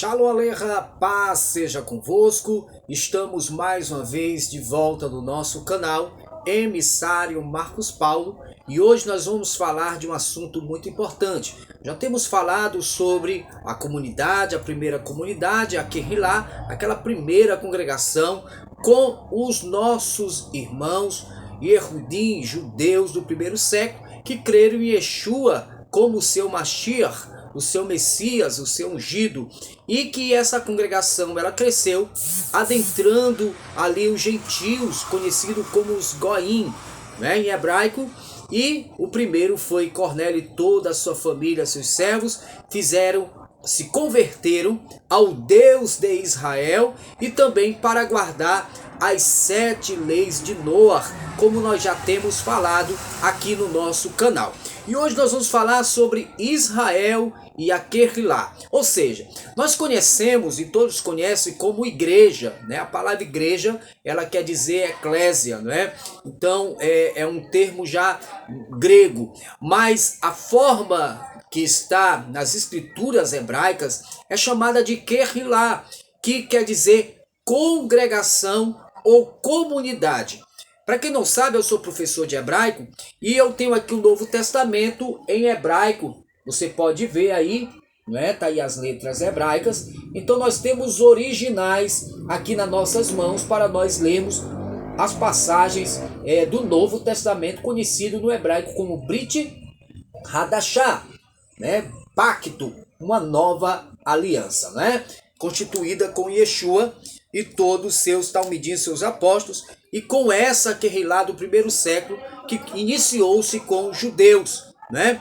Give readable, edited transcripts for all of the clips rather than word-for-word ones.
Shalom Aleichem, paz seja convosco. Estamos mais uma vez de volta no nosso canal Emissário Marcos Paulo e hoje nós vamos falar de um assunto muito importante. Já temos falado sobre a comunidade, a primeira comunidade, a Kehilá, aquela primeira congregação com os nossos irmãos Yehudim, judeus do primeiro século, que creram em Yeshua como seu Mashiach, o seu Messias, o seu ungido, e que essa congregação ela cresceu adentrando ali os gentios, conhecidos como os Goim, né, em hebraico. E o primeiro foi Cornélio e toda a sua família, seus servos, se converteram ao Deus de Israel e também para guardar as 7 leis de Noé, como nós já temos falado aqui no nosso canal. E hoje nós vamos falar sobre Israel e a Kehilá. Ou seja, nós conhecemos e todos conhecem como igreja, né? A palavra igreja, ela quer dizer eclésia, não é? Então é um termo já grego, mas a forma que está nas escrituras hebraicas é chamada de Kehilá, que quer dizer congregação ou comunidade. Para quem não sabe, eu sou professor de hebraico e eu tenho aqui o Novo Testamento em hebraico. Você pode ver aí, né? Tá aí as letras hebraicas. Então nós temos originais aqui nas nossas mãos para nós lermos as passagens do Novo Testamento, conhecido no hebraico como Brit Hadashah, né? Pacto, uma nova aliança, né? Constituída com Yeshua e todos os seus talmidim, seus apóstolos, e com essa Kehilá do primeiro século, que iniciou-se com os judeus, né?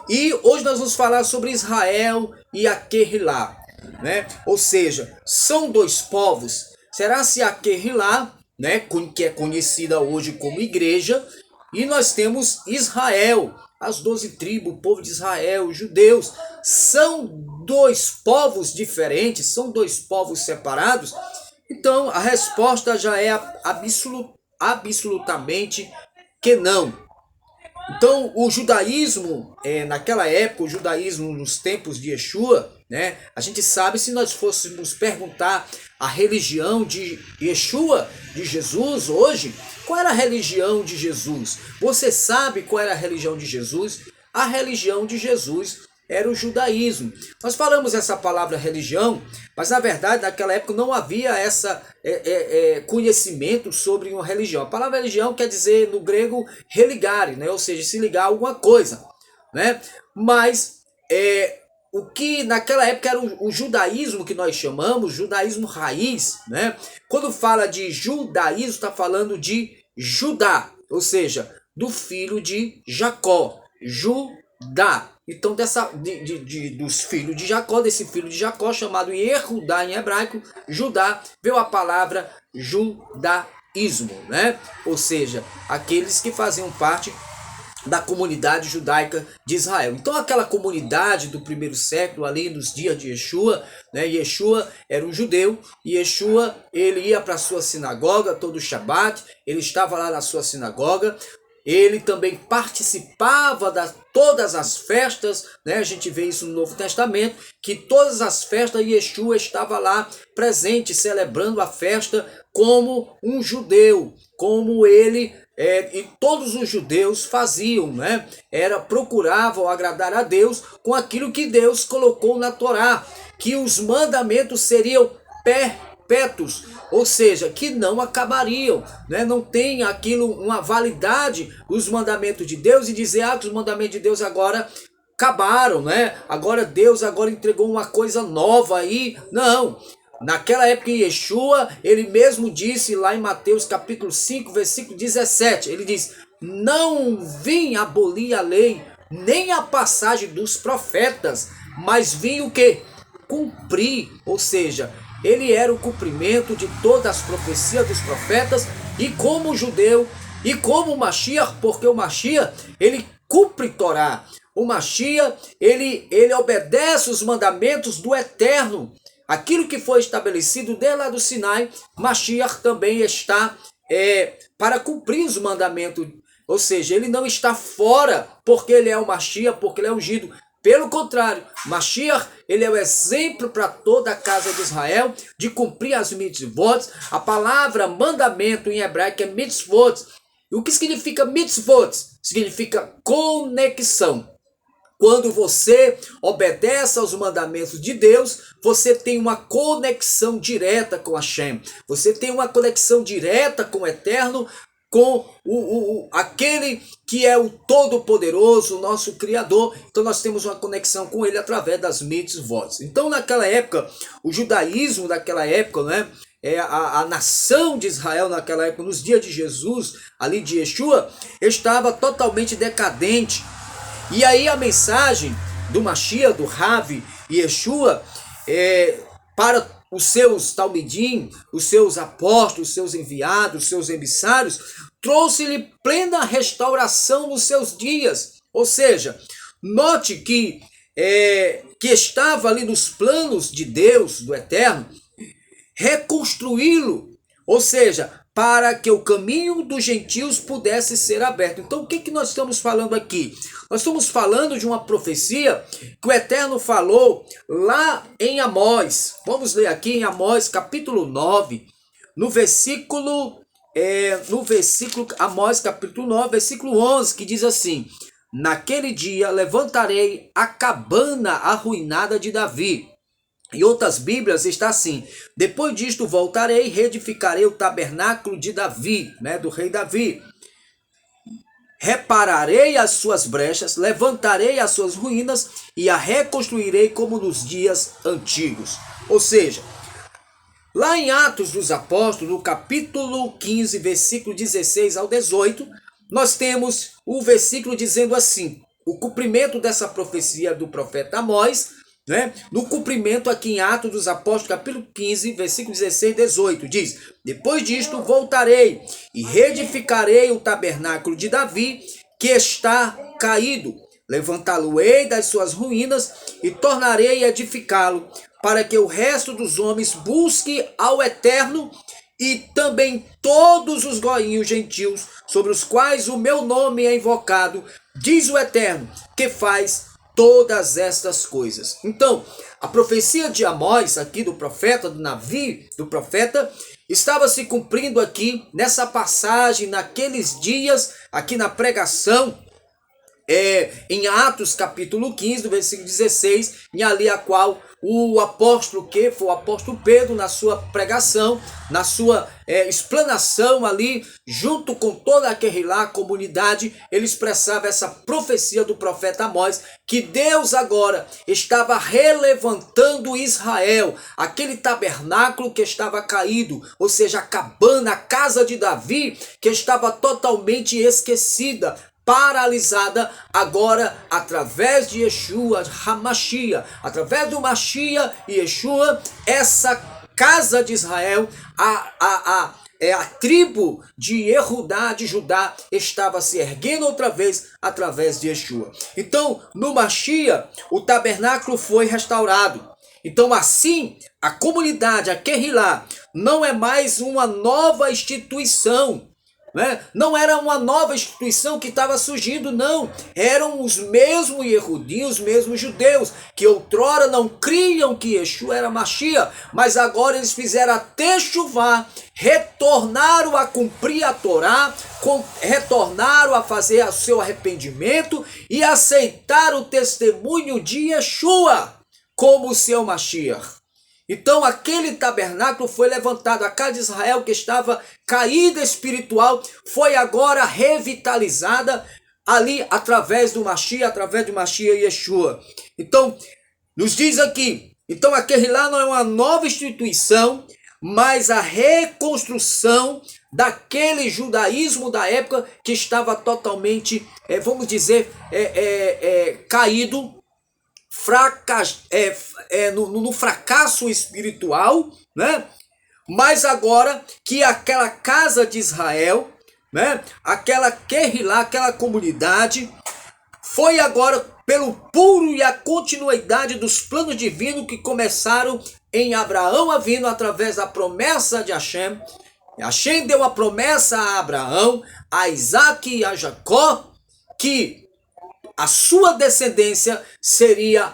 E hoje nós vamos falar sobre Israel e a Kehilá, né? Ou seja, são dois povos. Será se a Kehilá, né, que é conhecida hoje como igreja, e nós temos Israel, as 12 tribos, o povo de Israel, os judeus, são dois povos diferentes, são dois povos separados. Então a resposta já é absolutamente que não. Então o judaísmo, naquela época, o judaísmo nos tempos de Yeshua, né, a gente sabe, se nós fôssemos perguntar a religião de Yeshua, de Jesus hoje, qual era a religião de Jesus? Você sabe qual era a religião de Jesus? A religião de Jesus era o judaísmo. Nós falamos essa palavra religião, mas na verdade naquela época não havia essa conhecimento sobre uma religião. A palavra religião quer dizer no grego religare, né? Ou seja, se ligar a alguma coisa, né? Mas o que naquela época era o judaísmo que nós chamamos, judaísmo raiz, né? Quando fala de judaísmo, está falando de Judá, ou seja, do filho de Jacó, Judá. Então, dos filhos de Jacó, desse filho de Jacó, chamado Yehudá em hebraico, Judá, veio a palavra judaísmo, né? Ou seja, aqueles que faziam parte da comunidade judaica de Israel. Então aquela comunidade do primeiro século, ali nos dias de Yeshua, né? Yeshua era um judeu, e Yeshua, ele ia para a sua sinagoga todo Shabat, ele estava lá na sua sinagoga, ele também participava de todas as festas, né? A gente vê isso no Novo Testamento, que todas as festas Yeshua estava lá presente, celebrando a festa como um judeu, como ele e todos os judeus faziam, né? Procuravam agradar a Deus com aquilo que Deus colocou na Torá, que os mandamentos seriam perpétuos, ou seja, que não acabariam, né? Não tem aquilo uma validade, os mandamentos de Deus, e dizer que os mandamentos de Deus agora acabaram, né? Agora Deus entregou uma coisa nova aí. Não. Naquela época, Yeshua, ele mesmo disse lá em Mateus capítulo 5, versículo 17, ele diz: não vim abolir a lei, nem a passagem dos profetas, mas vim o quê? Cumprir. Ou seja, ele era o cumprimento de todas as profecias dos profetas, e como judeu, e como Mashiach, porque o Mashiach, ele cumpre Torá. O Mashiach, ele obedece os mandamentos do Eterno. Aquilo que foi estabelecido desde lá do Sinai, Mashiach também está para cumprir os mandamentos. Ou seja, ele não está fora porque ele é o Mashiach, porque ele é ungido. Pelo contrário, Mashiach, ele é o exemplo para toda a casa de Israel de cumprir as mitzvot. A palavra mandamento em hebraico é mitzvot. E o que significa mitzvot? Significa conexão. Quando você obedece aos mandamentos de Deus, você tem uma conexão direta com Hashem. Você tem uma conexão direta com o Eterno, com aquele que é o Todo-Poderoso, o nosso Criador. Então nós temos uma conexão com ele através das mitzvot. Então naquela época, o judaísmo daquela época, né? A nação de Israel naquela época, nos dias de Jesus, ali de Yeshua, estava totalmente decadente. E aí a mensagem do Mashiach, do Rav Yeshua, para os seus talmidim, os seus apóstolos, os seus enviados, os seus emissários, trouxe-lhe plena restauração nos seus dias. Ou seja, note que estava ali nos planos de Deus, do Eterno, reconstruí-lo, ou seja, para que o caminho dos gentios pudesse ser aberto. Então o que nós estamos falando aqui? Nós estamos falando de uma profecia que o Eterno falou lá em Amós. Vamos ler aqui em Amós capítulo 9, no versículo Amós capítulo 9, versículo 11, que diz assim: naquele dia levantarei a cabana arruinada de Davi. Em outras Bíblias está assim: depois disto voltarei e reedificarei o tabernáculo de Davi, né, do rei Davi. Repararei as suas brechas, levantarei as suas ruínas e a reconstruirei como nos dias antigos. Ou seja, lá em Atos dos Apóstolos, no capítulo 15, versículo 16 ao 18, nós temos o versículo dizendo assim: o cumprimento dessa profecia do profeta Amós, né? No cumprimento aqui em Atos dos Apóstolos, capítulo 15, versículo 16 e 18, diz: depois disto voltarei e reedificarei o tabernáculo de Davi, que está caído. Levantá-lo-ei das suas ruínas e tornarei a edificá-lo, para que o resto dos homens busque ao Eterno, e também todos os goinhos gentios, sobre os quais o meu nome é invocado, diz o Eterno, que faz todas estas coisas. Então, a profecia de Amós, aqui do profeta, do Navi, do profeta, estava se cumprindo aqui, nessa passagem, naqueles dias, aqui na pregação, em Atos capítulo 15, do versículo 16, e ali a qual o apóstolo, que foi o apóstolo Pedro, na sua pregação, na sua explanação ali, junto com toda aquela comunidade, ele expressava essa profecia do profeta Amós, que Deus agora estava relevantando Israel, aquele tabernáculo que estava caído, ou seja, a cabana, a casa de Davi, que estava totalmente esquecida, paralisada, agora através de Yeshua HaMashiach, através do Mashiach e Yeshua, essa casa de Israel, a tribo de Yehudá, de Judá, estava se erguendo outra vez através de Yeshua. Então, no Mashiach, o tabernáculo foi restaurado. Então, assim, a comunidade, a Kehilá, não é mais uma nova instituição, né? Não era uma nova instituição que estava surgindo, não. Eram os mesmos Yehudim, os mesmos judeus, que outrora não criam que Yeshua era Mashiach, mas agora eles fizeram a techuvá, retornaram a cumprir a Torá, retornaram a fazer o seu arrependimento e aceitaram o testemunho de Yeshua como o seu Mashiach. Então aquele tabernáculo foi levantado, a casa de Israel que estava caída espiritual foi agora revitalizada ali através do Mashiach, através do Mashiach e Yeshua. Então, nos diz aqui, então aquele lá não é uma nova instituição, mas a reconstrução daquele judaísmo da época que estava totalmente, vamos dizer, caído, no fracasso espiritual, né? Mas agora que aquela casa de Israel, né? Aquela Kehilá, aquela comunidade, foi agora pelo puro e a continuidade dos planos divinos que começaram em Abraão Avino através da promessa de Hashem. Hashem deu a promessa a Abraão, a Isaac e a Jacó, que a sua descendência seria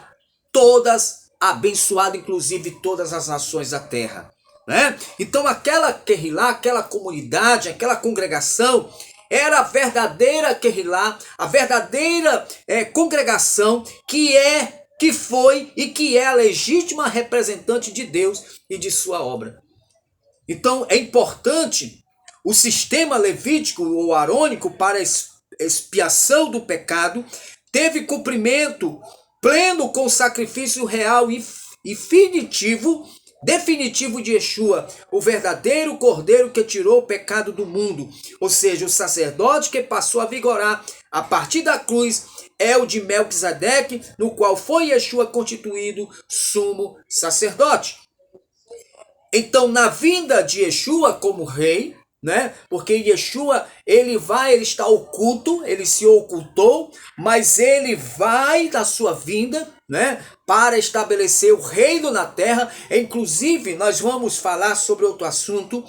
todas abençoada, inclusive todas as nações da terra. Né? Então aquela Querrilá, aquela comunidade, aquela congregação, era a verdadeira Querrilá, a verdadeira congregação que foi e que é a legítima representante de Deus e de sua obra. Então é importante o sistema levítico ou arônico para expiação do pecado teve cumprimento pleno com o sacrifício real e definitivo de Yeshua, o verdadeiro cordeiro que tirou o pecado do mundo. Ou seja, o sacerdote que passou a vigorar a partir da cruz é o de Melquisedeque, no qual foi Yeshua constituído sumo sacerdote. Então, na vinda de Yeshua como rei, né? Porque Yeshua, ele está oculto, ele se ocultou, mas ele vai na sua vinda, né? Para estabelecer o reino na terra. Inclusive, nós vamos falar sobre outro assunto.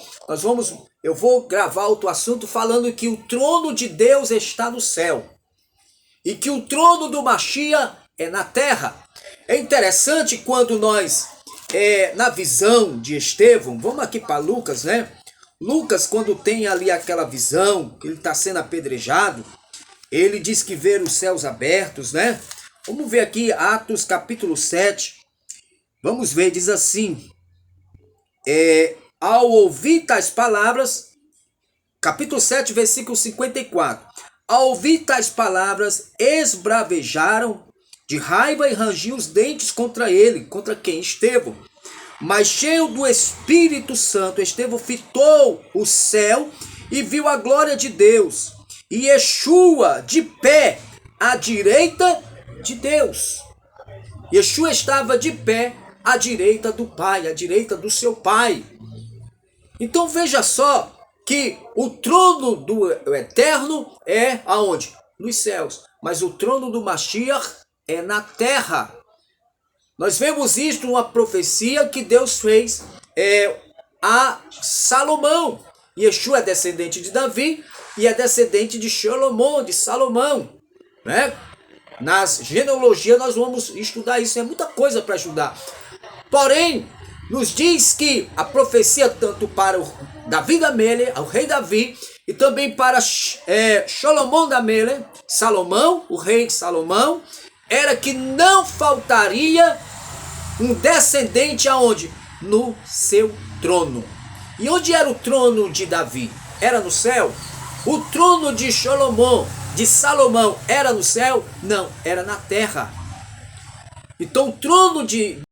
Eu vou gravar outro assunto falando que o trono de Deus está no céu e que o trono do Mashiach é na terra. É interessante quando nós, na visão de Estevão, vamos aqui para Lucas, né? Lucas, quando tem ali aquela visão, que ele está sendo apedrejado, ele diz que vê os céus abertos, né? Vamos ver aqui Atos capítulo 7. Vamos ver, diz assim: ao ouvir tais palavras, capítulo 7, versículo 54. Ao ouvir tais palavras, esbravejaram de raiva e rangiam os dentes contra ele. Contra quem? Estevão. Mas cheio do Espírito Santo, Estevão fitou o céu e viu a glória de Deus, e Yeshua de pé à direita de Deus. Yeshua estava de pé à direita do Pai, à direita do seu Pai. Então veja só que o trono do Eterno é aonde? Nos céus. Mas o trono do Mashiach é na terra. Nós vemos isto numa profecia que Deus fez a Salomão. Yeshua é descendente de Davi e é descendente de Salomão. Né? Nas genealogias nós vamos estudar isso, é muita coisa para estudar. Porém, nos diz que a profecia tanto para o Davi da Mele, o rei Davi, e também para Salomão da Mele, Salomão, o rei Salomão, era que não faltaria um descendente aonde? No seu trono. E onde era o trono de Davi? Era no céu? O trono de Salomão, era no céu? Não, era na terra. Então o trono de